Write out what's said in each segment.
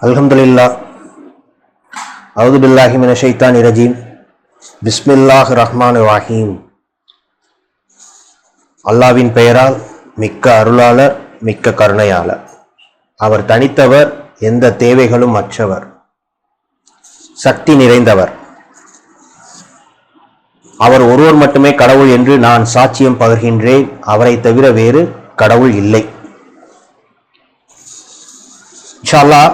அல்ஹம்துலில்லாஹ். அவுது பில்லாஹி மினஷ் ஷைத்தானிர் ரஜீம். பிஸ்மில்லாஹிர் ரஹ்மானிர் ரஹீம். அல்லாஹ்வின் பெயரால் மிக்க அருளாளர் மிக்க கருணையாளர். அவர் தனித்தவர், எந்த தேவைகளும் அற்றவர், சக்தி நிறைந்தவர். அவர் ஒருவர் மட்டுமே கடவுள் என்று நான் சாட்சியம் பகர்கின்றேன். அவரை தவிர வேறு கடவுள் இல்லை. இன்ஷா அல்லாஹ்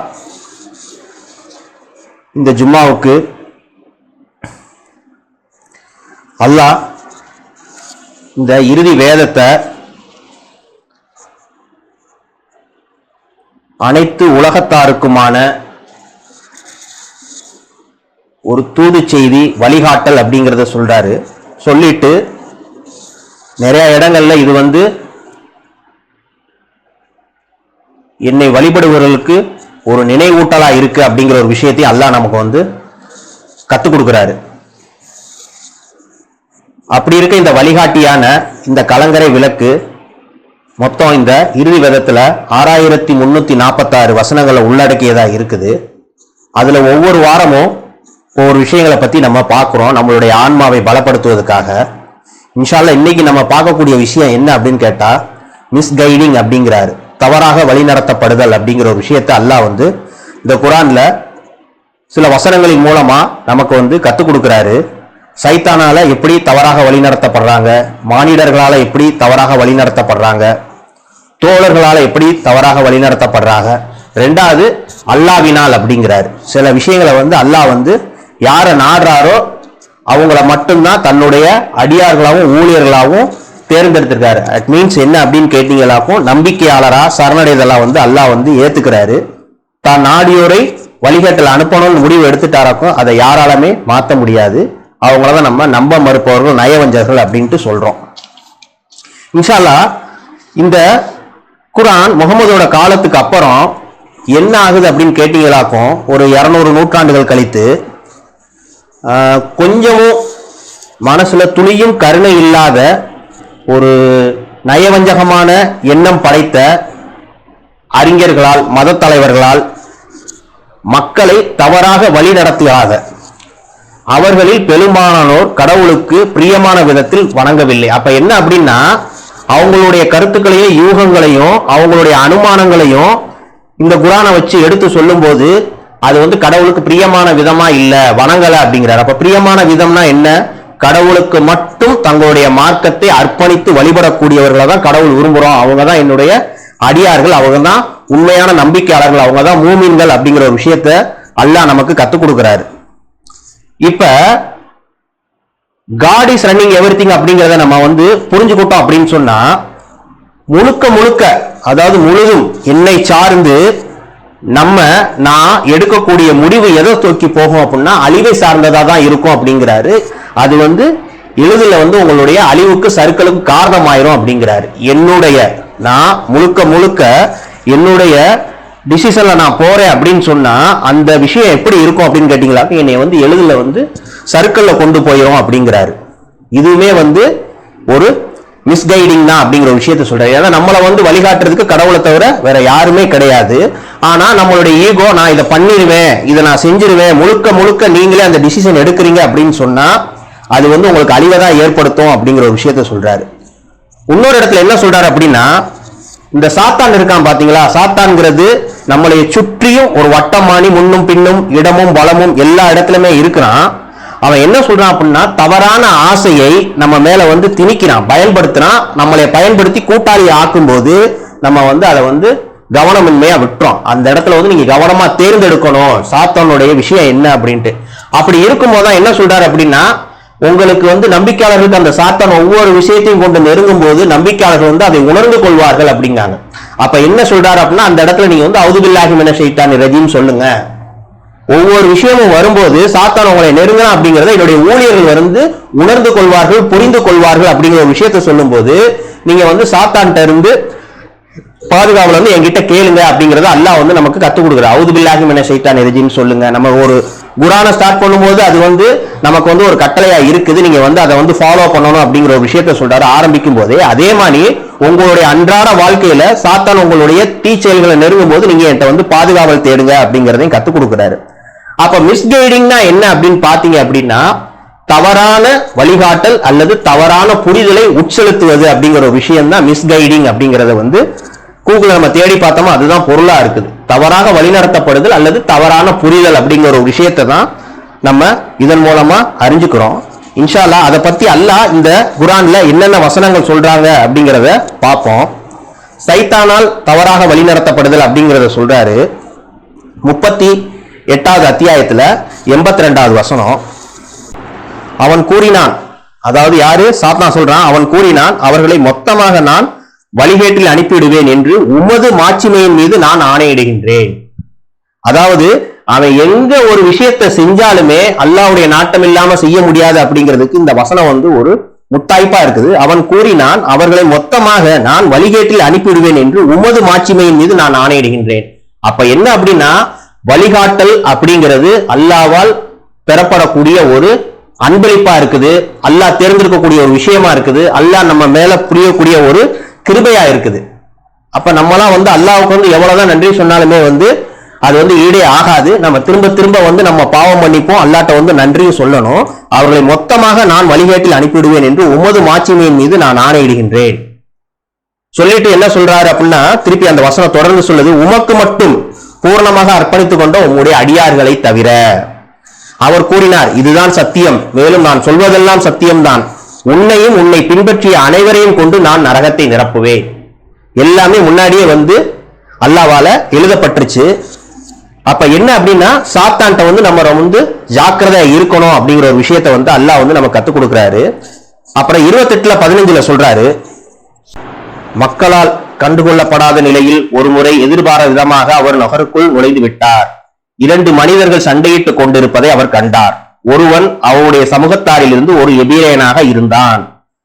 இந்த ஜும்மாவுக்கு அல்லாஹ் இந்த இறுதி வேதத்தை அனைத்து உலகத்தாருக்குமான ஒரு தூது செய்தி, வழிகாட்டல் அப்படிங்கிறத சொல்றாரு. சொல்லிட்டு நிறைய இடங்கள்ல இது என்னை வழிபடுபவர்களுக்கு ஒரு நினைவூட்டலா இருக்கு அப்படிங்கிற ஒரு விஷயத்தை அல்லாஹ் நமக்கு கத்துக் கொடுக்கிறாரு. அப்படி இருக்க இந்த வழிகாட்டியான இந்த கலங்கரை விளக்கு மொத்தம் இந்த இறுதி வேதத்துல 6346 வசனங்களை உள்ளடக்கியதா இருக்குது. அதுல ஒவ்வொரு வாரமும் ஒவ்வொரு விஷயங்களை பத்தி நம்ம பார்க்கிறோம், நம்மளுடைய ஆன்மாவை பலப்படுத்துவதற்காக. இன்ஷா அல்லாஹ் இன்னைக்கு நம்ம பார்க்கக்கூடிய விஷயம் என்ன அப்படின்னு கேட்டா, மிஸ்கைடிங் அப்படிங்கிறாரு, தவறாக வழிநடத்தப்படுதல் அப்படிங்கிற ஒரு விஷயத்தை அல்லாஹ் இந்த குர்ஆன்ல சில வசனங்களின் மூலமா நமக்கு கத்துக் கொடுக்கிறாரு. சைத்தானால எப்படி தவறாக வழிநடத்தப்படுறாங்க, மானிடர்களால எப்படி தவறாக வழிநடத்தப்படுறாங்க, தோழர்களால எப்படி தவறாக வழிநடத்தப்படுறாங்க. ரெண்டாவது அல்லாஹ்வினால் அப்படிங்கிறாரு. சில விஷயங்களை அல்லாஹ் யாரை நாடுறாரோ அவங்கள மட்டும்தான் தன்னுடைய அடியார்களாகவும் ஊழியர்களாகவும் தேர்ந்தெடுத்திருக்காரு. அட் மீன்ஸ் என்ன அப்படின்னு கேட்டீங்களாக்கும், நம்பிக்கையாளரா சரணடைதெல்லாம் அல்லாஹ் ஏத்துக்கிறாரு. தான் நாடியோரை வழிகாட்டல் அனுப்பணும்னு முடிவு எடுத்துட்டாராக்கும் அதை யாராலுமே மாற்ற முடியாது. அவங்களதான் நம்ம நம்ப மறுப்பவர்கள், நயவஞ்சர்கள் அப்படின்ட்டு சொல்றோம். இன்ஷா அல்லாஹ் இந்த குர்ஆன் முகமதோட காலத்துக்கு அப்புறம் என்ன ஆகுது அப்படின்னு கேட்டீங்களாக்கும், ஒரு 200 நூற்றாண்டுகள் கழித்து கொஞ்சமும் மனசுல துளியும் கருணை இல்லாத ஒரு நயவஞ்சகமான எண்ணம் படைத்த அறிஞர்களால், மத தலைவர்களால் மக்களை தவறாக வழி நடத்தியாக அவர்களில் பெரும்பாலானோர் கடவுளுக்கு பிரியமான விதத்தில் வணங்கவில்லை. அப்ப என்ன அப்படின்னா, அவங்களுடைய கருத்துக்களையும் யூகங்களையும் அவங்களுடைய அனுமானங்களையும் இந்த குர்ஆனை வச்சு எடுத்து சொல்லும் போது அது கடவுளுக்கு பிரியமான விதமா இல்ல, வணங்கல அப்படிங்கிறார். அப்ப பிரியமான விதம்னா என்ன? கடவுளுக்கு மட்டும் தங்களுடைய மார்க்கத்தை அர்ப்பணித்து வழிபடக்கூடியவர்களை தான் கடவுள் விரும்புறோம். அவங்க தான் என்னுடைய அடியார்கள், அவங்க தான் உண்மையான நம்பிக்கையாளர்கள், அவங்க தான் மூமின்கள் அப்படிங்கிற ஒரு விஷயத்த அல்லாஹ் நமக்கு கத்துக் கொடுக்கிறாரு. இப்ப காட் இஸ் ரன்னிங் எவ்ரிதிங் அப்படிங்கிறத நம்ம புரிஞ்சுக்கிட்டோம் அப்படின்னு சொன்னா, முழுக்க முழுக்க அதாவது முழுதும் என்னை சார்ந்து நான் எடுக்கக்கூடிய முடிவு எதை தூக்கி போகும் அப்படின்னா அழிவை சார்ந்ததா தான் இருக்கும் அப்படிங்கிறாரு. அது எளிதில் உங்களுடைய அழிவுக்கு சறுக்கலுக்கு காரணமாயிரும் அப்படிங்கிறாரு. நான் முழுக்க முழுக்க என்னுடைய டிசிஷன்ல நான் போறேன் அப்படின்னு சொன்னா அந்த விஷயம் எப்படி இருக்கும் அப்படின்னு கேட்டீங்களா, என்னை எளிதில் சர்க்கிள்ல கொண்டு போயிரும் அப்படிங்கிறாரு. இதுவுமே ஒரு மிஸ்கைடிங் தான் அப்படிங்கிற விஷயத்த சொல்றாரு. ஏன்னா நம்மளை வழிகாட்டுறதுக்கு கடவுளை தவிர வேற யாருமே கிடையாது. ஆனா நம்மளுடைய ஈகோ, நான் இதை பண்ணிடுவேன், இதை நான் செஞ்சிருவேன், முழுக்க முழுக்க நீங்களே அந்த டிசிஷன் எடுக்கிறீங்க அப்படின்னு சொன்னா அது உங்களுக்கு அழிவை தான் ஏற்படுத்தும் அப்படிங்கிற ஒரு விஷயத்த சொல்றாரு. இன்னொரு இடத்துல என்ன சொல்றாரு அப்படின்னா, இந்த சாத்தான் இருக்கான் பாத்தீங்களா, சாத்தான்ங்கிறது நம்மளை சுற்றியும் ஒரு வட்டமானி, முன்னும் பின்னும் இடமும் பலமும் எல்லா இடத்துலயுமே இருக்கிறான். அவன் என்ன சொல்றான் அப்படின்னா, தவறான ஆசையை நம்ம மேல திணிக்கிறான், பயன்படுத்துறான். நம்மளை பயன்படுத்தி கூட்டாளியை ஆக்கும் போது நம்ம அதை கவனமின்மையா விட்டுறோம். அந்த இடத்துல நீங்க கவனமா தேர்ந்தெடுக்கணும் சாத்தானுடைய விஷயம் என்ன அப்படின்ட்டு. அப்படி இருக்கும்போது தான் என்ன சொல்றாரு அப்படின்னா, உங்களுக்கு நம்பிக்கையாளர்களுக்கு அந்த சாத்தான் ஒவ்வொரு விஷயத்தையும் கொண்டு நெருங்கும் போது நம்பிக்கையாளர்கள் அதை உணர்ந்து கொள்வார்கள் அப்படிங்காங்க. அப்ப என்ன சொல்றாரு அப்படின்னா, அந்த இடத்துல நீங்க அவுது பில்லாஹி மினஷ் ஷைத்தானிர் ரஜீம் சொல்லுங்க. ஒவ்வொரு விஷயமும் வரும்போது சாத்தான் உங்களை நெருங்கலாம் அப்படிங்கறத என்னுடைய ஊழியர்கள் உணர்ந்து கொள்வார்கள், புரிந்து கொள்வார்கள் அப்படிங்கிற ஒரு விஷயத்த சொல்லும் போது நீங்க சாத்தான்கிட்ட இருந்து பாதுகாவல் வந்து என்கிட்ட கேளுங்க அப்படிங்கறத அல்லாஹ் வந்து நமக்கு கத்துக் கொடுக்குறாரு. அவுது பில்லாஹி மினஷ் ஷைத்தானிர் ரஜீம் சொல்லுங்க. நம்ம ஒரு குர்ஆனை ஸ்டார்ட் பண்ணும்போது அது வந்து நமக்கு வந்து ஒரு கட்டளையா இருக்குது, நீங்க வந்து அதை வந்து ஃபாலோ பண்ணணும் அப்படிங்கிற ஒரு விஷயத்த சொல்றாரு ஆரம்பிக்கும் போதே. அதே மாதிரி உங்களுடைய அன்றாட வாழ்க்கையில சாத்தான் உங்களுடைய தீச்செயல்களை நெருங்கும் போது நீங்க என்கிட்ட வந்து பாதுகாவல் தேடுங்க அப்படிங்கறதையும் கத்துக் கொடுக்குறாரு. அப்ப மிஸ்கைடிங்னா என்ன அப்படின்னு பாத்தீங்க அப்படின்னா, தவறான வழிகாட்டல் அல்லது தவறான புரிதலை உட்செலுத்துவது அப்படிங்கிற ஒரு விஷயம் தான் மிஸ்கைடிங் அப்படிங்கறத வந்து கூகுள் நம்ம தேடி பார்த்தோமா அதுதான் பொருளா இருக்குது. தவறாக வழிநடத்தப்படுதல் அல்லது தவறான புரிதல் அப்படிங்கிற ஒரு விஷயத்தை தான் நம்ம இதன் மூலமா அறிஞ்சுக்கிறோம். இன்ஷா அல்லாஹ் அதை பத்தி அல்லாஹ் இந்த குர்ஆன்ல என்னென்ன வசனங்கள் சொல்றாங்க அப்படிங்கிறத பார்ப்போம். சைத்தானால் தவறாக வழிநடத்தப்படுதல் அப்படிங்கிறத சொல்றாரு. 38வது அத்தியாயத்துல 82வது வசனம். அவன் கூறினான், அதாவது யாரு? சாத்தான் சொல்றான். அவன் கூறினான், அவர்களை மொத்தமாக நான் வழிகேட்டில் அனுப்பிவிடுவேன் என்று உமது மாட்சிமையின் மீது நான் ஆணையிடுகின்றேன். அதாவது அவன் எங்க ஒரு விஷயத்தை செஞ்சாலுமே அல்லாஹ்வுடைய நாட்டம் இல்லாம செய்ய முடியாது அப்படிங்கிறதுக்கு இந்த வசனம் வந்து ஒரு முத்தாய்ப்பா இருக்குது. அவன் கூறினான், அவர்களை மொத்தமாக நான் வழிகேட்டில் அனுப்பிவிடுவேன் என்று உமது மாட்சிமையின் மீது நான் ஆணையிடுகின்றேன். அப்ப என்ன அப்படின்னா, வழிகாட்டல் அப்படிங்கிறது அல்லாஹ்வால் பெறப்படக்கூடிய ஒரு அன்பளிப்பா இருக்குது, அல்லாஹ் தேர்ந்தெடுக்கக்கூடிய ஒரு விஷயமா இருக்குது, அல்லாஹ் நம்ம மேல புரியக்கூடிய ஒரு கிருபையா இருக்குது. அப்ப நம்மளாம் வந்து அல்லாஹ்வுக்கு வந்து எவ்வளவுதான் நன்றி சொன்னாலுமே வந்து அது வந்து ஈடே ஆகாது. நம்ம திரும்ப திரும்ப வந்து நம்ம பாவம் பண்ணிப்போம், அல்லாஹ்ட்ட வந்து நன்றியும் சொல்லணும். அவர்களை மொத்தமாக நான் வழிகேட்டில் அனுப்பிவிடுவேன் என்று உமது மாட்சிமையின் மீது நான் ஆணையிடுகின்றேன் சொல்லிட்டு என்ன சொல்றாரு அப்படின்னா, திருப்பி அந்த வசனம் தொடர்ந்து சொல்லுது, உமக்கு மட்டும் பூர்ணமாக அர்ப்பணித்துக் கொண்ட உம்முடைய அடியார்களை தவிர. அவர் கூறினார், இதுதான் சத்தியம், மேலும் நான் சொல்வதெல்லாம் சத்தியம்தான். உன்னையும் உன்னை பின்பற்றிய அனைவரையும் கொண்டு நான் நரகத்தை நிரப்புவேன். எல்லாமே முன்னாடியே வந்து அல்லாஹ்வால எழுதப்பட்டுருச்சு. அப்ப என்ன அப்படின்னா, சாத்தான்ட்ட வந்து நம்ம வந்து ஜாக்கிரதையா இருக்கணும் அப்படிங்கிற ஒரு விஷயத்தை வந்து அல்லாஹ் வந்து நம்ம கத்துக் கொடுக்கிறாரு. அப்புறம் 28:15 சொல்றாரு, மக்களால் கண்டுகொள்ளப்படாத நிலையில் ஒரு முறை எதிர்பாராத விதமாக அவர் நகருக்குள் நுழைந்து விட்டார். 2 மனிதர்கள் சண்டையிட்டுக் கொண்டிருப்பதை அவர் கண்டார். ஒருவன் அவருடைய சமூகத்தாரில் இருந்து ஒரு எபிரேயனாக இருந்தான்,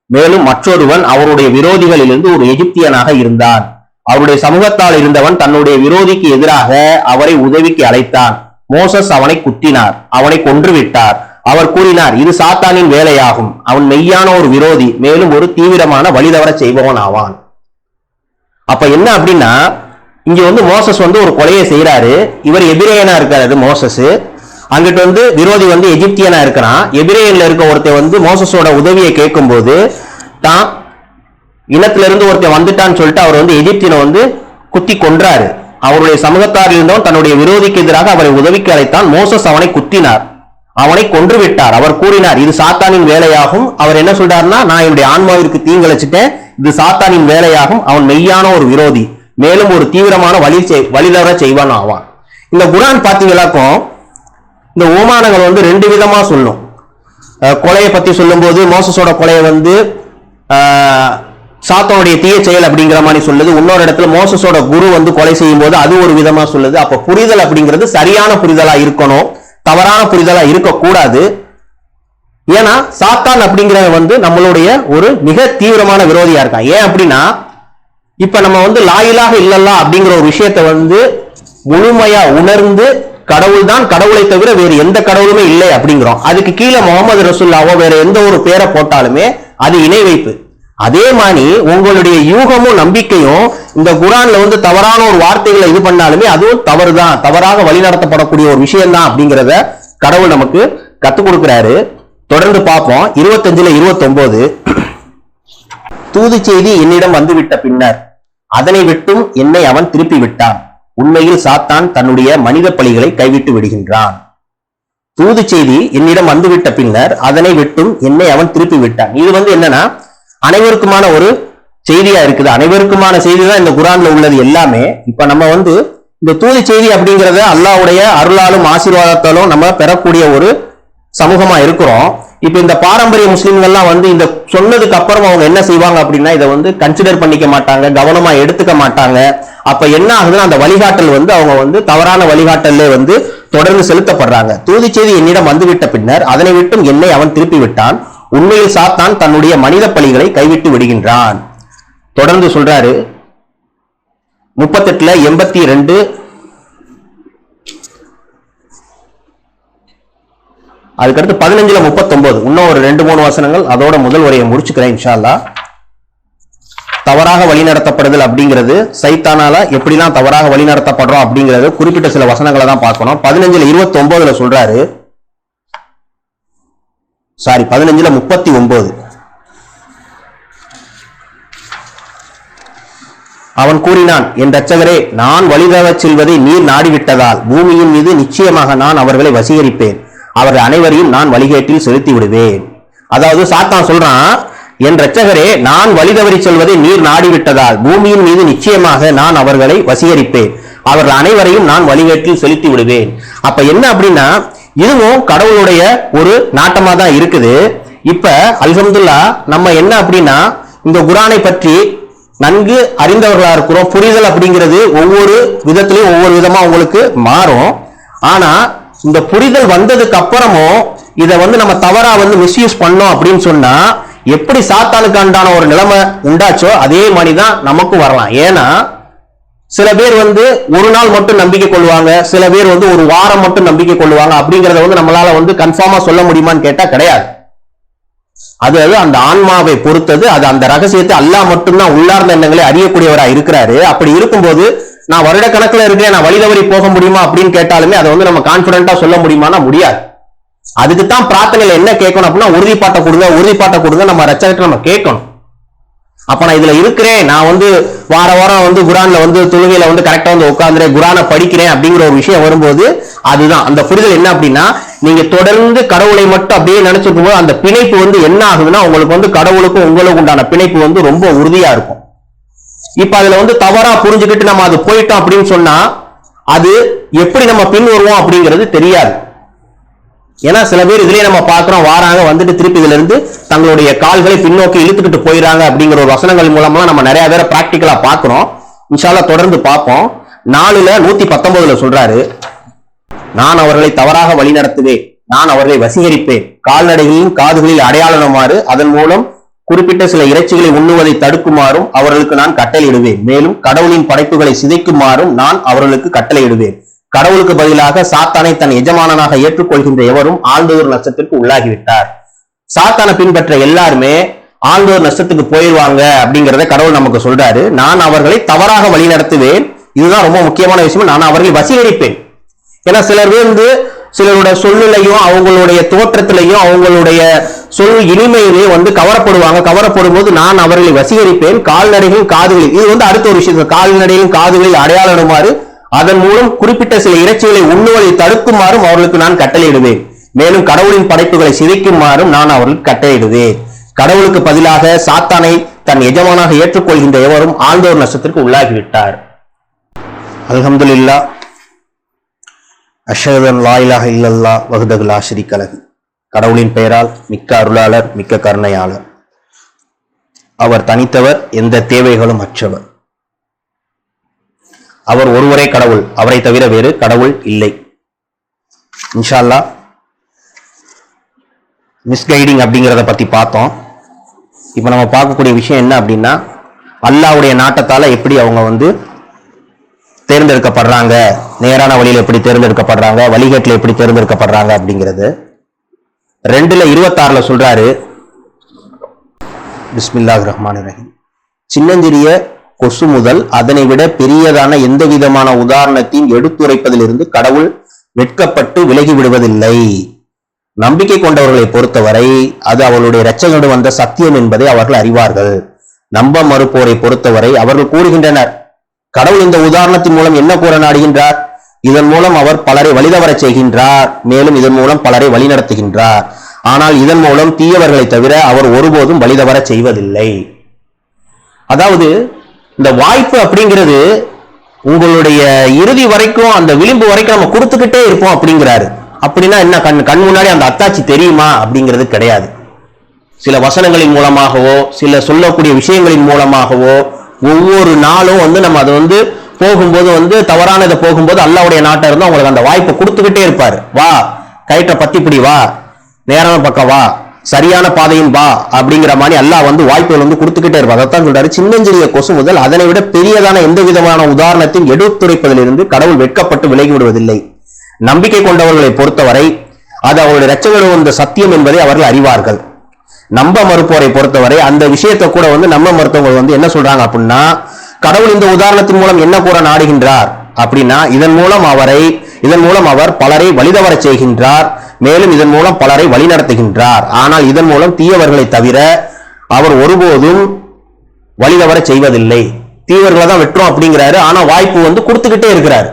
மேலும் மற்றொருவன் அவருடைய விரோதிகளில் இருந்து ஒரு எகிப்தியனாக இருந்தான். அவருடைய சமூகத்தால் இருந்தவன் தன்னுடைய விரோதிக்கு எதிராக அவரை உதவிக்கு அழைத்தான். மோசஸ் அவனை குத்தினார், அவனை கொன்றுவிட்டார். அவர் கூறினார், இது சாத்தானின் வேலையாகும், அவன் மெய்யான ஒரு விரோதி, மேலும் ஒரு தீவிரமான வழிதவர செய்பவன் ஆவான். அப்ப என்ன அப்படின்னா, இங்க வந்து மோசஸ் வந்து ஒரு கொலையை செய்யறாரு. இவர் எபிரேயனா இருக்காரு மோசஸ், அங்கிட்டு வந்து விரோதி வந்து எகிப்தியனா இருக்கிறான். எபிரேயன்ல இருக்க ஒருத்தர் வந்து மோசஸோட உதவியை கேட்கும் போது தான் இனத்துல இருந்து ஒருத்தர் வந்துட்டான்னு சொல்லிட்டு அவர் வந்து எகிப்தியனை வந்து குத்தி கொன்றாரு. அவருடைய சமூகத்தாரில் இருந்தவன் தன்னுடைய விரோதிக்கு எதிராக அவரை உதவிக்கு அழைத்தான். மோசஸ் அவனை குத்தினார், அவனை கொன்று விட்டார். அவர் கூறினார், இது சாத்தானின் வேலையாகும். அவர் என்ன சொல்றாருன்னா, நான் என்னுடைய ஆன்மாவிற்கு தீங்கிழைச்சிட்டேன், இது சாத்தானின் வேலையாகும், அவன் மெய்யான ஒரு விரோதி, மேலும் ஒரு தீவிரமான வழிதவர செய்வான் ஆவான். இந்த குர்ஆன் பாத்தீங்களாக்கும் இந்த ஓமானங்கள் வந்து 2 விதமா சொல்லும். கொலையை பத்தி சொல்லும் போது மோசஸோட கொலையை வந்து சாத்தானுடைய தீய செயல் அப்படிங்கிற மாதிரி சொல்லுது. இன்னொரு இடத்துல மோசஸோட குரு வந்து கொலை செய்யும் போது அது ஒரு விதமா சொல்லுது. அப்ப புரிதல் அப்படிங்கிறது சரியான புரிதலா இருக்கணும், தவறான புரிதலா இருக்கக்கூடாது. ஏன்னா சாத்தான் அப்படிங்கிறத வந்து நம்மளுடைய ஒரு மிக தீவிரமான விரோதியா இருக்கான். ஏன் அப்படின்னா, இப்ப நம்ம வந்து லா இலாஹ இல்லல்லாஹ் அப்படிங்கிற ஒரு விஷயத்தை வந்து முழுமையா உணர்ந்து கடவுள் தான், கடவுளை தவிர வேறு எந்த கடவுளுமே இல்லை அப்படிங்கிறோம். அதுக்கு கீழே முகமது ரசூலுல்லாஹோ வேற எந்த ஒரு பேரை போட்டாலுமே அது இணை வைப்பு. அதே மாதிரி உங்களுடைய யூகமும் நம்பிக்கையும் இந்த குர்ஆன்ல வந்து தவறான ஒரு வார்த்தைகளை இது பண்ணாலுமே அதுவும் தவறுதான், தவறாக வழிநடத்தப்படக்கூடிய ஒரு விஷயம் தான் அப்படிங்கிறத கடவுள் நமக்கு கத்துக் கொடுக்கிறாரு. தொடர்ந்து பார்ப்போம். 25-29 தூது செய்தி என்னிடம் வந்துவிட்ட பின்னர் அதனை விட்டும் என்னை அவன் திருப்பி விட்டான். உண்மையில் சாத்தான் தன்னுடைய மனித பலிகளை கைவிட்டு விடுகின்றான். தூது செய்தி என்னிடம் வந்துவிட்ட பின்னர் அதனை விட்டும் என்னை அவன் திருப்பி விட்டான். இது வந்து என்னன்னா அனைவருக்குமான ஒரு செய்தியா இருக்குது. அனைவருக்குமான செய்தி தான் இந்த குர்ஆன்ல உள்ளது எல்லாமே. இப்ப நம்ம வந்து இந்த தூது செய்தி அப்படிங்கறத அல்லாஹ்வுடைய அருளாலும் ஆசீர்வாதத்தாலும் நம்ம பெறக்கூடிய ஒரு சமூகமா இருக்கிறோம். இப்ப இந்த பாரம்பரிய முஸ்லிம்கள்லாம் வந்து இந்த சொன்னதுக்கு அப்புறம் அவங்க என்ன செய்வாங்க அப்படின்னா, இதை வந்து கன்சிடர் பண்ணிக்க மாட்டாங்க, கவனமா எடுத்துக்க மாட்டாங்க. அப்ப என்ன ஆகுதுன்னா, அந்த வழிகாட்டல் வந்து அவங்க வந்து தவறான வழிகாட்டல்ல வந்து தொடர்ந்து செலுத்தப்படுறாங்க. தூது செய்தி என்னிடம் வந்துவிட்ட பின்னர் அதனை விட்டும் என்னை அவன் திருப்பி விட்டான். உண்மையில் சாத்தான் தன்னுடைய மனித பலிகளை கைவிட்டு விடுகின்றான். தொடர்ந்து சொல்றாரு, 38ல 82, அதுக்கடுத்து 15ல 39. இன்னும் ஒரு 2-3 வசனங்கள், அதோட முதல் உரையை முடிச்சுக்கிறேன் இன்ஷா அல்லாஹ். தவறாக வழிநடத்தப்படுதல் அப்படிங்கிறது சைத்தானால எப்படிலாம் தவறாக வழிநடத்தப்படுறோம் அப்படிங்கிறது குறிப்பிட்ட சில வசனங்களை தான் பார்க்கணும். 15ல 29ல சொல்றாரு, 15ல 39. அவன் கூறினான், என் இரட்சகரே, நான் வழிதவறச் செல்வதை நீர் நாடிவிட்டதால் பூமியின் மீது நிச்சயமாக நான் அவர்களை வசீகரிப்பேன், அவர்கள் அனைவரையும் நான் வழிகேட்டில் செலுத்தி விடுவேன். அதாவது சாத்தான் சொல்றான், என் இரட்சகரே, நான் வழிதவறி செல்வதை நீர் நாடிவிட்டதால் பூமியின் மீது நிச்சயமாக நான் அவர்களை வசீகரிப்பேன், அவர்கள் அனைவரையும் நான் வழிகேட்டில் செலுத்தி விடுவேன். அப்ப என்ன அப்படின்னா, இதுவும் கடவுளுடைய ஒரு நாட்டமா தான் இருக்குது. இப்ப அல்ஹம்துலில்லாஹ் நம்ம என்ன அப்படின்னா, இந்த குர்ஆனை பற்றி நன்கு அறிந்தவர்களா இருக்கிறோம். புரிதல் அப்படிங்கிறது ஒவ்வொரு விதத்திலையும் ஒவ்வொரு விதமா உங்களுக்கு மாறும். ஆனா இந்த புரிதல் வந்ததுக்கு அப்புறமும் இதை நம்ம தவறா மிஸ்யூஸ் பண்ணோம் அப்படின்னு சொன்னா எப்படி சாத்தானுக்காண்டான ஒரு நிலைமை உண்டாச்சோ அதே மாதிரிதான் நமக்கும் வரலாம். ஏன்னா சில பேர் ஒரு நாள் மட்டும் நம்பிக்கை கொள்வாங்க, சில பேர் ஒரு வாரம் மட்டும் நம்பிக்கை கொள்வாங்க. அப்படிங்கறத நம்மளால கன்ஃபார்மா சொல்ல முடியுமான்னு கேட்டா கிடையாது. அது அந்த ஆன்மாவை பொறுத்தது. அது அந்த ரகசியத்தை அல்லாஹ் மட்டும்தான் உள்ளார்ந்த எண்ணங்களை அறியக்கூடியவரா இருக்கிறாரு. அப்படி இருக்கும்போது நான் வருட கணக்குல இருக்கேன், நான் வழிதவறி போக முடியுமா அப்படின்னு கேட்டாலுமே அதை நம்ம கான்பிடண்டா சொல்ல முடியுமானா முடியாது. அதுக்குத்தான் பிரார்த்தனையில என்ன கேட்கணும் அப்படின்னா, உறுதிப்பாட்டை கொடுங்க, நம்ம ரட்சகத்தை நம்ம கேட்கணும். அப்ப நான் இதுல இருக்கிறேன், நான் வார வாரம் குர்ஆன்ல தொழுகையில கரெக்டா உட்கார்ந்துறேன், குர்ஆனை படிக்கிறேன் அப்படிங்கிற ஒரு விஷயம் வரும்போது அதுதான் அந்த புரிதல். என்ன அப்படின்னா, நீங்க தொடர்ந்து கடவுளை மட்டும் அப்படியே நினைச்சிருக்கும் போது அந்த பிணைப்பு என்ன ஆகுதுன்னா, உங்களுக்கு கடவுளுக்கும் உங்களுக்கு உண்டான பிணைப்பு ரொம்ப உறுதியா இருக்கும். இப்ப அதுல தவறா புரிஞ்சுக்கிட்டு நம்ம அது போயிட்டோம் அப்படின்னு சொன்னா அது எப்படி நம்ம பின் வருவோம் அப்படிங்கிறது தெரியாது. ஏன்னா சில பேர் இதுலயே நம்ம பாக்குறோம், வாராங்க திருப்பி இதுல இருந்து தங்களுடைய கால்களை பின்னோக்கி இழுத்துக்கிட்டு போயிடறாங்க அப்படிங்கிற ஒரு வசனங்கள் மூலமா நம்ம நிறைய பேரை பிராக்டிகலா பாக்குறோம். இன்ஷா அல்லாஹ் தொடர்ந்து பார்ப்போம். 4:119 சொல்றாரு, நான் அவர்களை தவறாக வழிநடத்துவேன், நான் அவர்களை வசீகரிப்பேன், கால்நடைகளின் காதுகளில் அடையாளமாறு அதன் மூலம் குறிப்பிட்ட சில இறைச்சிகளை உண்ணுவதை தடுக்குமாறும் அவர்களுக்கு நான் கட்டளையிடுவேன், மேலும் கடவுளின் படைப்புகளை சிதைக்குமாறும் நான் அவர்களுக்கு கட்டளையிடுவேன். கடவுளுக்கு பதிலாக சாத்தானை தன் எஜமானனாக ஏற்றுக்கொள்கின்ற எவரும் ஆழ்ந்தோர் நஷ்டத்திற்கு உள்ளாகிவிட்டார். சாத்தானை பின்பற்ற எல்லாருமே ஆழ்ந்தோர் நஷ்டத்துக்கு போயிடுவாங்க அப்படிங்கிறத கடவுள் நமக்கு சொல்றாரு. நான் அவர்களை தவறாக வழி நடத்துவேன், இதுதான் ரொம்ப முக்கியமான விஷயம். நான் அவர்களை வசீகரிப்பேன். ஏன்னா சிலர் சிலருடைய சொல்லிலையும் அவங்களுடைய தோற்றத்திலையும் அவங்களுடைய சொல் இனிமையிலையும் கவரப்படுவாங்க. கவரப்படும் போது நான் அவர்களை வசீகரிப்பேன், கால்நடைகளின் காதுகளில், இது அடுத்த ஒரு விஷயம், கால்நடைகளின் காதுகளில் அடையாளமாறு அதன் மூலம் குறிப்பிட்ட சில இறைச்சிகளை உண்ணுவதை தடுக்குமாறும் அவர்களுக்கு நான் கட்டளையிடுவேன், மேலும் கடவுளின் படைப்புகளை சிதைக்குமாறும் நான் அவர்களுக்கு கட்டளையிடுவேன். கடவுளுக்கு பதிலாக சாத்தானை தன் எஜமானாக ஏற்றுக்கொள்கின்ற எவரும் ஆழ்ந்தோர் நஷ்டத்திற்கு உள்ளாகிவிட்டார். அல்ஹம்துலில்லாஹ், அஷ்ஹது அன் லா இலாஹ இல்லல்லாஹ் வஹ்தஹு லா ஷரீக லஹு. கடவுளின் பெயரால் மிக்க அருளாளர், மிக்க கருணையாளர். அவர் தனித்தவர், எந்த தேவைகளும் அற்றவர். அவர் ஒருவரே கடவுள், அவரை தவிர வேறு கடவுள் இல்லை. இன்ஷா அல்லாஹ் மிஸ்கைடிங் அப்படிங்கிறத பத்தி பார்த்தோம். இப்ப நம்ம பார்க்கக்கூடிய விஷயம் என்ன அப்படின்னா, அல்லாஹ்வுடைய நாட்டத்தால எப்படி அவங்க தேர்ந்தெடுக்கப்படுறாங்க, நேரான வழியில எப்படி தேர்ந்தெடுக்கப்படுறாங்க, வழிகாட்டில எப்படி தேர்ந்தெடுக்கப்படுறாங்க அப்படிங்கிறது 2:26 சொல்றாரு, பிஸ்மில்லாஹிர் ரஹ்மானிர் ரஹீம். சின்னஞ்சிறிய கொசு முதல் அதனை விட பெரியதான எந்த விதமான உதாரணத்தையும் எடுத்துரைப்பதிலிருந்து கடவுள் வெட்கப்பட்டு விலகி விடுவதில்லை. நம்பிக்கை கொண்டவர்களை பொறுத்தவரை அது அவர்களுடைய இரட்சகனுடன் வந்த சத்தியம் என்பதை அவர்கள் அறிவார்கள். நம்ப மறுப்போரை பொறுத்தவரை அவர்கள் கூறுகின்றனர், கடவுள் இந்த உதாரணத்தின் மூலம் என்ன கூற நாடுகின்றார்? இதன் மூலம் அவர் பலரை வழிதவரச் செய்கின்றார், மேலும் இதன் மூலம் பலரை வழிநடத்துகின்றார். ஆனால் இதன் மூலம் தீயவர்களை தவிர அவர் ஒருபோதும் வழிதவரச் செய்வதில்லை. அதாவது இந்த வாய்ப்பு அப்படிங்கிறது உங்களுடைய இறுதி வரைக்கும், அந்த விளிம்பு வரைக்கும் நம்ம கொடுத்துக்கிட்டே இருப்போம் அப்படிங்கிறாரு. அப்படின்னா என்ன, கண் முன்னாடி அந்த அத்தாட்சி தெரியுமா அப்படிங்கிறது கிடையாது. சில வசனங்களின் மூலமாகவோ சில சொல்லக்கூடிய விஷயங்களின் மூலமாகவோ ஒவ்வொரு நாளும் நம்ம அதை போகும்போது தவறானதை போகும்போது அல்லாஹ்வுடைய நாட்டை இருந்து உங்களுக்கு அந்த வாய்ப்பை கொடுத்துக்கிட்டே இருப்பாரு. வா, கயிற்றை பத்தி இப்படி வா, நேரான பக்கம் வா, சரியான பாதையின் வா அப்படிங்கிற மாதிரி அல்லாஹ் வந்து வாய்ப்புகள் வந்து கொடுத்துக்கிட்டே இருப்பார். அதைத்தான் சொல்றாரு, சின்னஞ்சிறிய கொசு முதல் அதனை விட பெரியதான எந்த விதமான உதாரணத்தையும் எடுத்துரைப்பதிலிருந்து கடவுள் வெட்கப்பட்டு விலகி விடுவதில்லை. நம்பிக்கை கொண்டவர்களை பொறுத்தவரை அது அவருடைய இரட்சகர் வந்த சத்தியம் என்பதை அவர்கள் அறிவார்கள். நம்ப மறுப்போரை பொறுத்தவரை அந்த விஷயத்தை கூட வந்து நம்ப மறுத்தவங்க வந்து என்ன சொல்றாங்க அப்படின்னா, கடவுள் இந்த உதாரணத்தின் மூலம் என்ன கூற நாடுகின்றார் அப்படின்னா, இதன் மூலம் அவர் பலரை வழிதவர செய்கின்றார், மேலும் இதன் மூலம் பலரை வழிநடத்துகின்றார். ஆனால் இதன் மூலம் தீயவர்களை தவிர அவர் ஒருபோதும் வழிதவர செய்வதில்லை. தீயவர்களை தான் வெற்றோம் அப்படிங்கிறாரு. ஆனா வாய்ப்பு வந்து கொடுத்துக்கிட்டே இருக்கிறார்.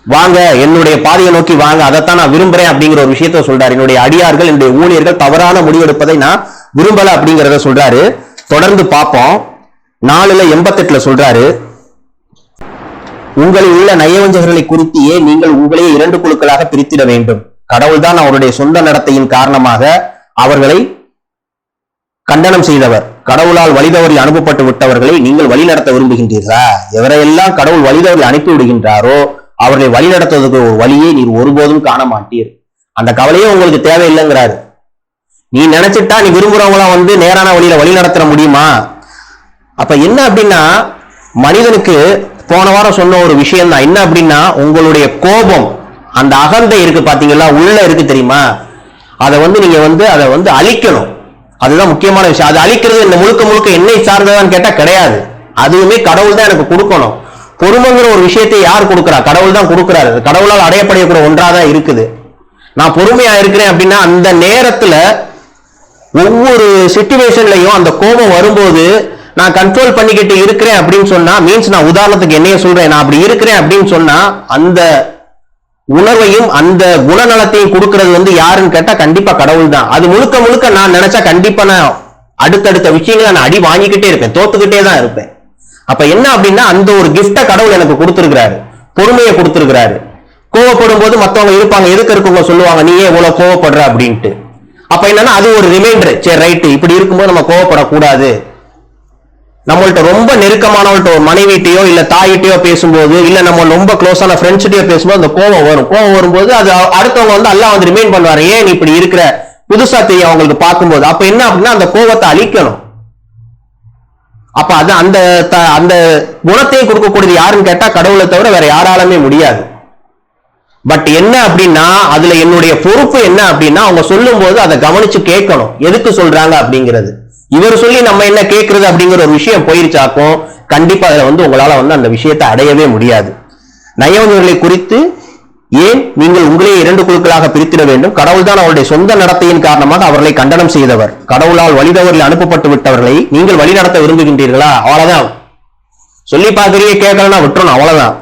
வாங்க என்னுடைய பாதையை நோக்கி வாங்க, அதைத்தான் நான் விரும்புறேன் அப்படிங்கிற ஒரு விஷயத்த சொல்றாரு. என்னுடைய அடியார்கள், என்னுடைய ஊழியர்கள் தவறான முடிவெடுப்பதை நான் விரும்பல அப்படிங்கிறத சொல்றாரு. தொடர்ந்து பார்ப்போம். 4:88 சொல்றாரு, உங்களில் உள்ள நயவஞ்சகர்களை குறித்து ஏன் நீங்கள் உங்களையே 2 குழுக்களாக பிரித்திட வேண்டும்? கடவுள் தான் அவருடைய சொந்த நடத்தையின் காரணமாக அவர்களை கண்டனம் செய்தவர். கடவுளால் வழிதவறி அனுப்பப்பட்டு விட்டவர்களை நீங்கள் வழிநடத்த விரும்புகின்றீர்களா? எவரையெல்லாம் கடவுள் வழிதவறி அனுப்பி விடுகின்றாரோ அவர்களை வழிநடத்துவதற்கு ஒரு வழியை நீர் ஒருபோதும் காண மாட்டீர். அந்த கவலையே உங்களுக்கு தேவையில்லைங்கிறாரு. நீ நினைச்சிட்டா நீ விரும்புறவங்கள வந்து நேரான வழியில வழி நடத்த முடியுமா? அப்ப என்ன அப்படின்னா, மனிதனுக்கு போன வாரம் சொன்ன ஒரு விஷயம் தான். என்ன அப்படின்னா, உங்களுடைய கோபம், அந்த அகந்தை இருக்கு பாத்தீங்களா, உள்ள இருக்கு தெரியுமா, அதை வந்து நீங்க வந்து அதை வந்து அழிக்கணும். அதுதான் முக்கியமான விஷயம். அதை அழிக்கிறது இந்த முழுக்க என்னை சார்ந்ததான்னு கேட்டா கிடையாது. அதுவுமே கடவுள் தான் எனக்கு கொடுக்கணும். பொறுமைங்கிற ஒரு விஷயத்தை யார் கொடுக்கிறா? கடவுள் தான் கொடுக்கிறாரு. கடவுளால் அடையப்படக்கூடிய ஒன்றாதான் இருக்குது. நான் பொறுமையா இருக்கிறேன் அப்படின்னா அந்த நேரத்துல ஒவ்வொரு சிச்சுவேஷன்லயும் அந்த கோபம் வரும்போது நான் கண்ட்ரோல் பண்ணிக்கிட்டு இருக்கிறேன் அப்படின்னு சொன்னா மீன்ஸ், நான் உதாரணத்துக்கு என்னைய சொல்றேன், நான் அப்படி இருக்கிறேன் அப்படின்னு சொன்னா அந்த உணர்வையும் அந்த குணநலத்தையும் கொடுக்கிறது வந்து யாருன்னு கேட்டா கண்டிப்பா கடவுள் தான். அது முழுக்க நான் நினைச்சா கண்டிப்பா நான் அடுத்தடுத்த விஷயங்களை நான் அடி வாங்கிக்கிட்டே இருப்பேன், தோத்துக்கிட்டே தான் இருப்பேன். அப்ப என்ன அப்படின்னா, அந்த ஒரு கிஃப்ட கடவுள் எனக்கு கொடுத்திருக்கிறாரு, பொறுமையை கொடுத்திருக்கிறாரு. கோவப்படும் போது மத்தவங்க இருப்பாங்க, எதுக்கு இருக்கவங்க சொல்லுவாங்க நீ ஏன் இவ்வளவு கோவப்படுற அப்படின்ட்டு. அப்ப என்னன்னா அது ஒரு ரிமைண்டர், சரி ரைட்டு இப்படி இருக்கும்போது நம்ம கோவப்படக்கூடாது. நம்மள்ட்ட ரொம்ப நெருக்கமானவள்கிட்ட ஒரு மனைவிட்டையோ இல்ல தாயிட்டையோ பேசும்போது, இல்ல நம்ம ரொம்ப க்ளோஸான ஃப்ரெண்ட்ஸ்கிட்டயோ பேசும்போது அந்த கோவம் வரும். கோவம் வரும்போது அது அடுத்தவங்க வந்து அல்லாஹ் வந்து ரிமைண்ட் பண்ணுவாரு, ஏன் நீ இப்படி இருக்கிற, புதுசா தெரியும் அவங்களுக்கு பார்க்கும்போது. அப்ப என்ன அப்படின்னா அந்த கோவத்தை அழிக்கணும். அப்ப அது அந்த அந்த குணத்தையும் கொடுக்கக்கூடியது யாருன்னு கேட்டா கடவுளை தவிர வேற யாராலுமே முடியாது. பட் என்ன அப்படின்னா அதுல என்னுடைய பொறுப்பு என்ன அப்படின்னா, அவங்க சொல்லும் போது அதை கவனிச்சு கேட்கணும், எதுக்கு சொல்றாங்க அப்படிங்கிறது. இவர் சொல்லி நம்ம என்ன கேட்கறது அப்படிங்கிற ஒரு விஷயம் போயிருச்சாக்கும் கண்டிப்பா அதுல வந்து உங்களால வந்து அந்த விஷயத்தை அடையவே முடியாது. நயவஞ்சகர்களை குறித்து ஏன் நீங்கள் உங்களையே 2 குழுக்களாக பிரித்திட வேண்டும்? கடவுள் தான் அவருடைய சொந்த நடத்தையின் காரணமாக அவர்களை கண்டனம் செய்தவர். கடவுளால் வழிதவறில் அனுப்பப்பட்டு விட்டவர்களை நீங்கள் வழி நடத்த விரும்புகின்றீர்களா? அவ்வளவுதான். சொல்லி பார்க்கறீங்க, கேட்கலன்னா விட்டுறணும், அவ்வளவுதான்.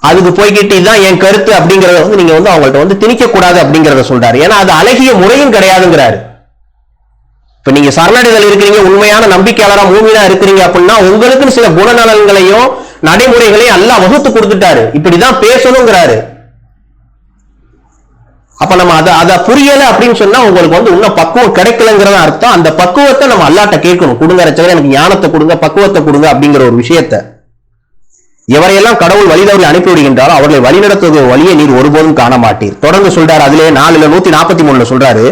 அதுக்கு போய்கிட்டு இதுதான் என் கருத்து அப்படிங்கறத வந்து நீங்க வந்து அவங்கள்ட்ட வந்து திணிக்க கூடாது அப்படிங்கறத சொல்றாரு. ஏன்னா அது அழகிய முறையும் கிடையாதுங்கிறாரு. இப்ப நீங்க சரணடைதல் இருக்கிறீங்க, உண்மையான நம்பிக்கையாளரா மூமினா இருக்கிறீங்க அப்படின்னா உங்களுக்குன்னு சில குணநலன்களையும் நடைமுறைகளையும் எல்லாம் வகுத்து கொடுத்துட்டாரு, இப்படிதான் பேசணுங்கிறாரு. அப்ப நம்ம அதை புரியல அப்படின்னு சொன்னா உங்களுக்கு வந்து இன்னும் பக்குவம் கிடைக்கலங்கிறத அர்த்தம். அந்த பக்குவத்தை நம்ம அல்லாட்ட கேட்கணும், கொடுங்க ரச்சகரே எனக்கு ஞானத்தை கொடுங்க, பக்குவத்தை கொடுங்க அப்படிங்கிற ஒரு விஷயத்தை. எவரையெல்லாம் கடவுள் வழிதவறி அனுப்பி விடுகின்றாரோ அவர்களை வழிநடத்துவது வழியை நீர் ஒருபோதும் காண மாட்டீர். தொடர்ந்து சொல்றாரு. அதிலே 4:143 சொல்றாரு,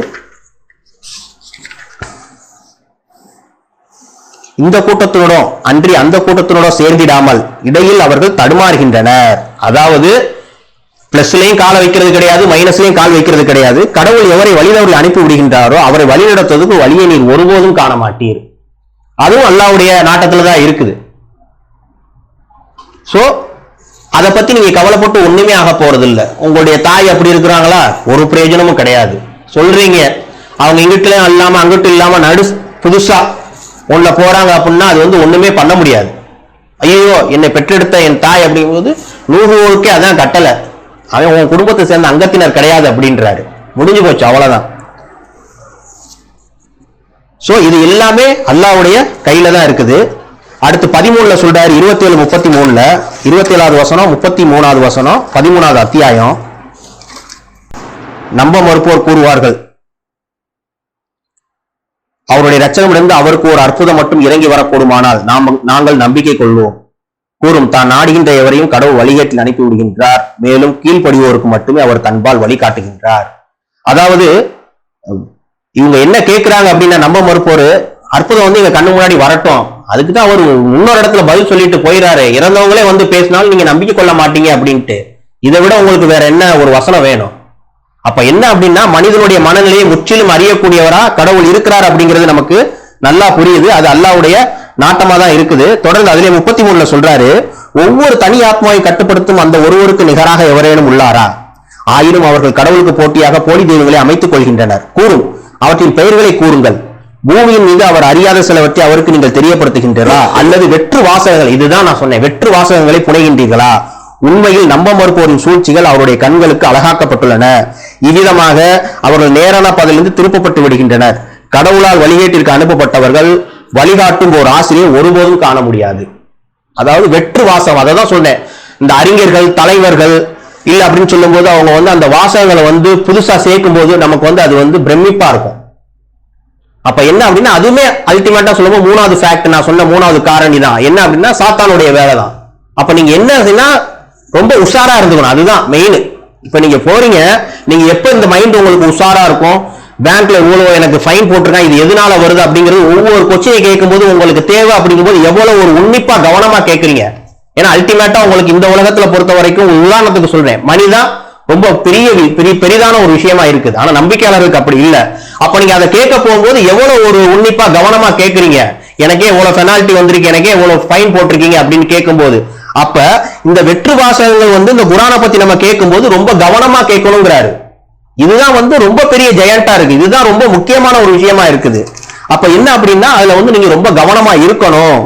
இந்த கூட்டத்தினோட அன்றி அந்த கூட்டத்தினோட சேர்ந்திடாமல் இடையில் அவர்கள் தடுமாறுகின்றனர். அதாவது பிளஸ்லயும் கால் வைக்கிறது கிடையாது, மைனஸ்லயும் கால் வைக்கிறது கிடையாது. கடவுள் எவரை வழிதவறி அனுப்பி விடுகின்றாரோ அவரை வழிநடத்துவதற்கு வழியை நீர் ஒருபோதும் காண மாட்டீர். அதுவும் அல்லாஹ்வுடைய நாட்டத்துலதான் இருக்குது. சோ அதை பத்தி நீங்க கவலைப்பட்டு ஒண்ணுமே ஆக போறது இல்ல. உங்களுடைய தாய் அப்படி இருக்கிறாங்களா, ஒரு பிரயோஜனமும் கிடையாது. சொல்றீங்க அவங்க இங்கிட்டும் இல்லாம அங்கிட்டும் இல்லாம நடு புதுசா ஒன்ன போறாங்க அப்படின்னா அது வந்து ஒண்ணுமே பண்ண முடியாது. ஐயோ என்னை பெற்றெடுத்த என் தாய் அப்படிங்கும்போது நூறுக்கே அதான் கட்டளை, அவன் உன் குடும்பத்தை சேர்ந்த அங்கத்தினர் கிடையாது அப்படின்றாரு. முடிஞ்சு போச்சு, அவ்வளவுதான். சோ இது எல்லாமே அல்லாஹ்வுடைய கையில தான் இருக்குது. அடுத்து 13 சொல்றாரு, 27:33 27வது வசனம் 33வது வசனம் 13வது அத்தியாயம். நம்ப மறுப்போர் கூறுவார்கள், அவருடைய இரட்சகமிருந்து அவருக்கு ஒரு அற்புதம் மட்டும் இறங்கி வரக்கூடுமானால் நாங்கள் நம்பிக்கை கொள்வோம். கூறும், தான் நாடுகின்ற எவரையும் கடவுள் வழிகேட்டில் அனுப்பி விடுகின்றார், மேலும் கீழ்ப்படிவோருக்கு மட்டுமே அவர் தன்பால் வழிகாட்டுகின்றார். அதாவது இவங்க என்ன கேட்கிறாங்க அப்படின்னா நம்ப மறுப்போரு அற்புதம் வந்து எங்க கண்ணு முன்னாடி வரட்டும், அதுக்குதான் அவர் இன்னொரு இடத்துல பதில் சொல்லிட்டு போயிடாரு, இறந்தவங்களே வந்து பேசினாலும் நீங்க நம்பிக்கை கொள்ள மாட்டீங்க அப்படின்ட்டு. இதை விட உங்களுக்கு வேற என்ன ஒரு வசனம் வேணும்? அப்ப என்ன அப்படின்னா மனிதனுடைய மனநிலையை முற்றிலும் அறியக்கூடியவரா கடவுள் இருக்கிறார் அப்படிங்கிறது நமக்கு நல்லா புரியுது. அது அல்லாஹ்வுடைய நாட்டமா தான் இருக்குது. தொடர்ந்து அதிலே 33 சொல்றாரு, ஒவ்வொரு தனி ஆத்மாவை கட்டுப்படுத்தும் அந்த ஒருவருக்கு நிகராக எவரேனும் உள்ளாரா? ஆயினும் அவர்கள் கடவுளுக்கு போட்டியாக போலி தெய்வங்களை அமைத்துக் கொள்கின்றனர். கூறும், அவற்றின் பெயர்களை கூறுங்கள். பூமியின் மீது அவர் அறியாத சிலவற்றை அவருக்கு நீங்கள் தெரியப்படுத்துகின்றீர்களா? அல்லது வெற்று வாசகங்கள், இதுதான் நான் சொன்னேன், வெற்று வாசகங்களை புனைகின்றீர்களா? உண்மையில் நம்ப மறுப்போரின் சூழ்ச்சிகள் அவருடைய கண்களுக்கு அழகாக்கப்பட்டுள்ளன. இவ்விதமாக அவர்கள் நேரான பாதையிலிருந்து திருப்பப்பட்டு விடுகின்றனர். கடவுளால் வழிகேட்டிற்கு அனுப்பப்பட்டவர்கள் வழிகாட்டும் ஒரு ஆசிரியர் ஒருபோதும் காண முடியாது. அதாவது வெற்று வாசகம், அதை தான் சொன்னேன். இந்த அறிஞர்கள் தலைவர்கள் இல்ல அப்படின்னு சொல்லும் போது அவங்க வந்து அந்த வாசகங்களை வந்து புதுசா சேர்க்கும் போது நமக்கு வந்து அது வந்து பிரமிப்பா இருக்கும். அப்ப என்ன அப்படின்னா அதுவுமே அல்டிமேட்டா சொல்லும்போது மூணாவது ஃபேக்ட், நான் சொன்ன மூணாவது காரணி தான் என்ன அப்படின்னா சாத்தானுடைய வேலை தான். அப்ப நீங்க என்ன ரொம்ப உஷாரா இருந்துக்கணும், அதுதான் மெயின். இப்ப நீங்க போறீங்க, நீங்க எப்ப இந்த மைண்ட் உங்களுக்கு உஷாரா இருக்கும், பேங்க்ல இவ்வளவு எனக்கு ஃபைன் போட்டிருக்கான், இது எதனால வருது அப்படிங்கிறது ஒவ்வொரு கொஸ்டினை கேட்கும் போது உங்களுக்கு தேவை அப்படிங்கும்போது எவ்வளவு ஒரு உன்னிப்பா கவனமா கேட்கறீங்க. ஏன்னா அல்டிமேட்டா உங்களுக்கு இந்த உலகத்துல பொறுத்த வரைக்கும் உதாரணத்துக்கு சொல்றேன், மனிதான் ரொம்ப பெரிதான ஒரு விஷயமா இருக்குது. ஆனா நம்பிக்கையாளர்களுக்கு அப்படி இல்ல. அப்ப நீங்க அதை கேட்க போகும்போது எவ்வளவு ஒரு உன்னிப்பா கவனமா கேட்கறீங்க, எனக்கே இவ்வளவு பெனால்டி வந்திருக்கு, எனக்கே இவ்வளவு ஃபைன் போட்டிருக்கீங்க அப்படின்னு கேட்கும்போது, அப்ப இந்த வெற்று வாசகங்கள் வந்து இந்த குரானை பத்தி நம்ம கேட்கும்போது ரொம்ப கவனமா கேட்கணுங்கிறாரு. இதுதான் வந்து ரொம்ப பெரிய ஜெயண்டா இருக்கு, இதுதான் ரொம்ப முக்கியமான ஒரு விஷயமா இருக்குது. அப்ப என்ன அப்படின்னா அதுல வந்து நீங்க ரொம்ப கவனமா இருக்கணும்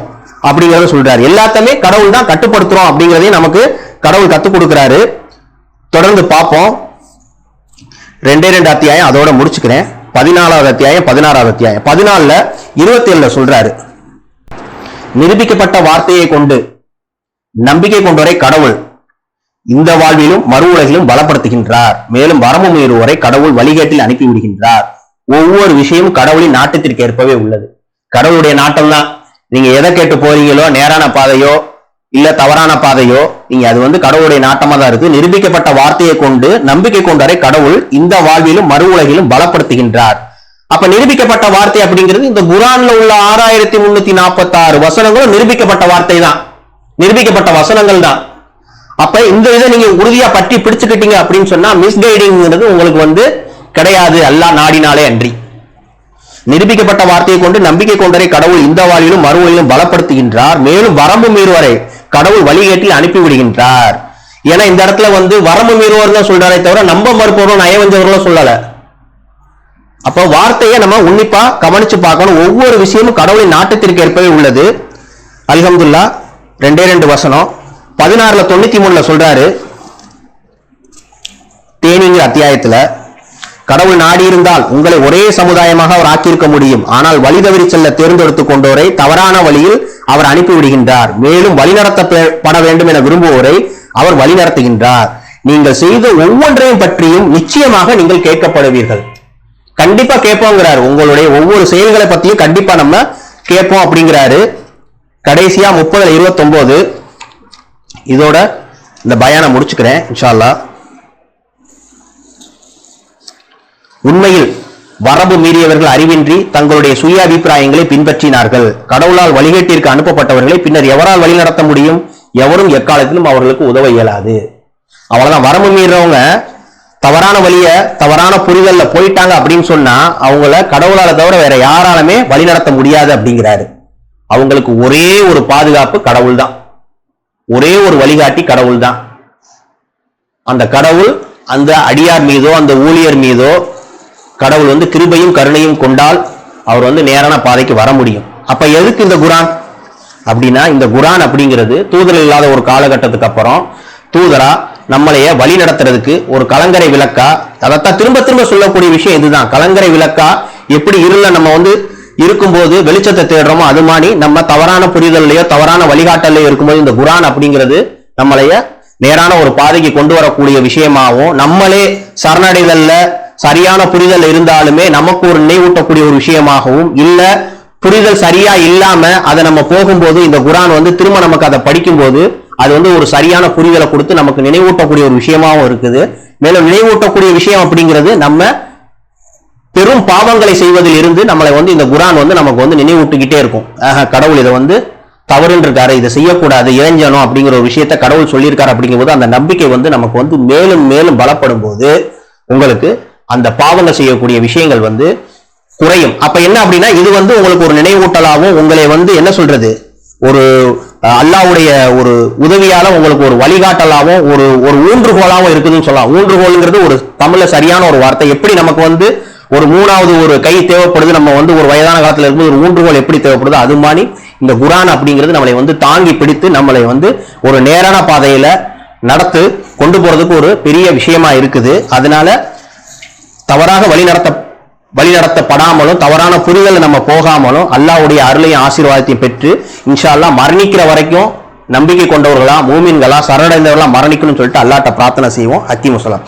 அப்படிங்கறத சொல்றாரு. எல்லாத்தையுமே கடவுள் தான் கட்டுப்படுத்துறோம் அப்படிங்கறதையும் நமக்கு கடவுள் கத்துக் கொடுக்கிறாரு. தொடர்ந்து பார்ப்போம். 2 அத்தியாயம் அதோட முடிச்சுக்கிறேன். 14வது அத்தியாயம் 16வது அத்தியாயம் 14ல 27 சொல்றாரு, நிரூபிக்கப்பட்ட வார்த்தையை கொண்டு நம்பிக்கை கொண்டவரை கடவுள் இந்த வாழ்விலும் மறு உலகிலும் பலப்படுத்துகின்றார். மேலும் வரம்பு மீறுவோரை கடவுள் வழிகேட்டில் அனுப்பி விடுகின்றார். ஒவ்வொரு விஷயமும் கடவுளின் நாட்டத்திற்கு ஏற்பவே உள்ளது. கடவுளுடைய நாட்டம் தான். நீங்க எதை கேட்டு போறீங்களோ, நேரான பாதையோ இல்ல தவறான பாதையோ, நீங்க அது வந்து கடவுளுடைய நாட்டமா தான் இருக்கு. நிரூபிக்கப்பட்ட வார்த்தையை கொண்டு நம்பிக்கை கொண்டவரை கடவுள் இந்த வாழ்விலும் மறு உலகிலும் பலப்படுத்துகின்றார். அப்ப நிரூபிக்கப்பட்ட வார்த்தை அப்படிங்கிறது இந்த குரான்ல உள்ள 6346 வசனங்களும் நிரூபிக்கப்பட்ட வார்த்தை தான், நிரூபிக்கப்பட்ட வசனங்கள் தான். அப்ப இந்த இதை நீங்க உறுதியா பற்றி பிடிச்சுக்கிட்டீங்க அப்படின்னு சொன்னா மிஸ்கைடிங்கிறது உங்களுக்கு வந்து கிடையாது, அல்லாஹ் நாடினாலே அன்றி. நிரூபிக்கப்பட்ட வார்த்தையை கொண்டு நம்பிக்கை கொண்டவரை கடவுள் இந்த வாழ்விலும் மறுவழியிலும் பலப்படுத்துகின்றார். மேலும் வரம்பு மீறுவரை கடவுள் வழிகேட்டில் அனுப்பி விடுகின்றார். ஏன்னா இந்த இடத்துல வந்து வரம்பு மீறுவர் தான் சொல்றாரே தவிர நம்ப மறுப்பவரும் நயவஞ்சவர்களும் சொல்லல. அப்ப வார்த்தையை நம்ம உன்னிப்பா கவனிச்சு பார்க்கணும். ஒவ்வொரு விஷயமும் கடவுளின் நாட்டத்திற்கு ஏற்பவே உள்ளது. அல்ஹம்துலில்லாஹ். 2 வசனம் 16ல 93ல சொல்றாரு, தேனிங்கிற அத்தியாயத்துல, கடவுள் நாடி இருந்தால் உங்களை ஒரே சமுதாயமாக அவர் ஆக்கியிருக்க முடியும். ஆனால் வழி தவறி செல்ல தேர்ந்தெடுத்துக் கொண்டோரை தவறான வழியில் அவர் அனுப்பிவிடுகின்றார். மேலும் வழிநடத்தப்பட வேண்டும் என விரும்புவோரை அவர் வழிநடத்துகின்றார். நீங்கள் செய்த ஒவ்வொன்றையும் பற்றியும் நிச்சயமாக நீங்கள் கேட்கப்படுவீர்கள். கண்டிப்பா கேட்போங்கிறாரு. உங்களுடைய ஒவ்வொரு செயல்களை பத்தியும் கண்டிப்பா நம்ம கேட்போம் அப்படிங்கிறாரு. கடைசியா 30-29 இதோட இந்த பயானை முடிச்சுக்கிறேன் இன்ஷா அல்லாஹ். உண்மையில் வரம்பு மீறியவர்கள் அறிவின்றி தங்களுடைய சுய அபிப்பிராயங்களை பின்பற்றினார்கள். கடவுளால் வழிகேட்டிற்கு அனுப்பப்பட்டவர்களை பின்னர் எவரால் வழிநடத்த முடியும்? எவரும் எக்காலத்திலும் அவர்களுக்கு உதவ இயலாது. அவ்வளவுதான். வரம்பு மீறவங்க தவறான வழிய தவறான புரிதல்ல போயிட்டாங்க அப்படின்னு சொன்னா அவங்கள கடவுளால தவிர வேற யாராலுமே வழிநடத்த முடியாது அப்படிங்கிறாரு. அவங்களுக்கு ஒரே ஒரு பாதுகாப்பு கடவுள் தான், ஒரே ஒரு வழிகாட்டி கடவுள் தான். அந்த கடவுள் அந்த அடியார் மீதோ அந்த ஊழியர் மீதோ கடவுள் வந்து கிருபையும் கருணையும் கொண்டால் அவர் வந்து நேரான பாதைக்கு வர முடியும். அப்ப எதுக்கு இந்த குரான் அப்படின்னா, இந்த குரான் அப்படிங்கிறது தூதர் இல்லாத ஒரு காலகட்டத்துக்கு அப்புறம் தூதரா நம்மளைய வழி நடத்துறதுக்கு ஒரு கலங்கரை விளக்கா, அதைத்தான் திரும்ப திரும்ப சொல்லக்கூடிய விஷயம் இதுதான். கலங்கரை விளக்கா எப்படி இருள நம்ம வந்து இருக்கும்போது வெளிச்சத்தை தேடுறோமோ அது மாதிரி நம்ம தவறான புரிதல்லையோ தவறான வழிகாட்டலையோ இருக்கும்போது இந்த குரான் அப்படிங்கிறது நம்மளைய நேரான ஒரு பாதைக்கு கொண்டு வரக்கூடிய விஷயமாகவும், நம்மளே சரணடைதல்ல சரியான புரிதல் இருந்தாலுமே நமக்கு ஒரு நினைவூட்டக்கூடிய ஒரு விஷயமாகவும், இல்ல புரிதல் சரியா இல்லாம அதை நம்ம போகும்போது இந்த குரான் வந்து திரும்ப நமக்கு அதை படிக்கும்போது அது வந்து ஒரு சரியான புரிதலை கொடுத்து நமக்கு நினைவூட்டக்கூடிய ஒரு விஷயமாகவும் இருக்குது. மேலும் நினைவூட்டக்கூடிய விஷயம் அப்படிங்கிறது நம்ம பெரும் பாவங்களை செய்வதில் இருந்து நம்மளை வந்து இந்த குர்ஆன் வந்து நமக்கு வந்து நினைவூட்டிக்கிட்டே இருக்கும். கடவுள் இதை வந்து தவறுன்னு இருக்காரு, இதை செய்யக்கூடாது, இறைஞ்சணும் அப்படிங்கிற ஒரு விஷயத்த கடவுள் சொல்லியிருக்காரு. அப்படிங்கும்போது அந்த நம்பிக்கை வந்து நமக்கு வந்து மேலும் மேலும் பலப்படும் போது உங்களுக்கு அந்த பாவங்கள் செய்யக்கூடிய விஷயங்கள் வந்து குறையும். அப்ப என்ன அப்படின்னா இது வந்து உங்களுக்கு ஒரு நினைவூட்டலாகவும் உங்களை வந்து என்ன சொல்றது ஒரு அல்லாஹ்வுடைய ஒரு உதவியால உங்களுக்கு ஒரு வழிகாட்டலாகவும் ஒரு ஒரு ஊன்றுகோலாகவும் இருக்குதுன்னு சொல்லலாம். ஊன்றுகோலுங்கிறது ஒரு தமிழ்ல சரியான ஒரு வார்த்தை. எப்படி நமக்கு வந்து ஒரு மூணாவது ஒரு கை தேவைப்படுது, நம்ம வந்து ஒரு வயதான காலத்துல இருக்கும்போது ஒரு ஊன்றுகோல் எப்படி தேவைப்படுது, அது மாதிரி இந்த குர்ஆன் அப்படிங்கிறது நம்மளை வந்து தாங்கி பிடித்து நம்மளை வந்து ஒரு நேரான பாதையில நடத்து கொண்டு போறதுக்கு ஒரு பெரிய விஷயமா இருக்குது. அதனால தவறாக வழிநடத்தப்படாமலும் தவறான புரிதல் நம்ம போகாமலும் அல்லாஹ்வுடைய அருளையும் ஆசீர்வாதத்தையும் பெற்று இன்ஷா அல்லாஹ் மரணிக்கிற வரைக்கும் நம்பிக்கை கொண்டவர்களா மூமின்களா சரணடைந்தவர்களா மரணிக்கணும்னு சொல்லிட்டு அல்லாஹ்ட்ட பிரார்த்தனை செய்வோம். ஹக்கீம் வஸலாம்.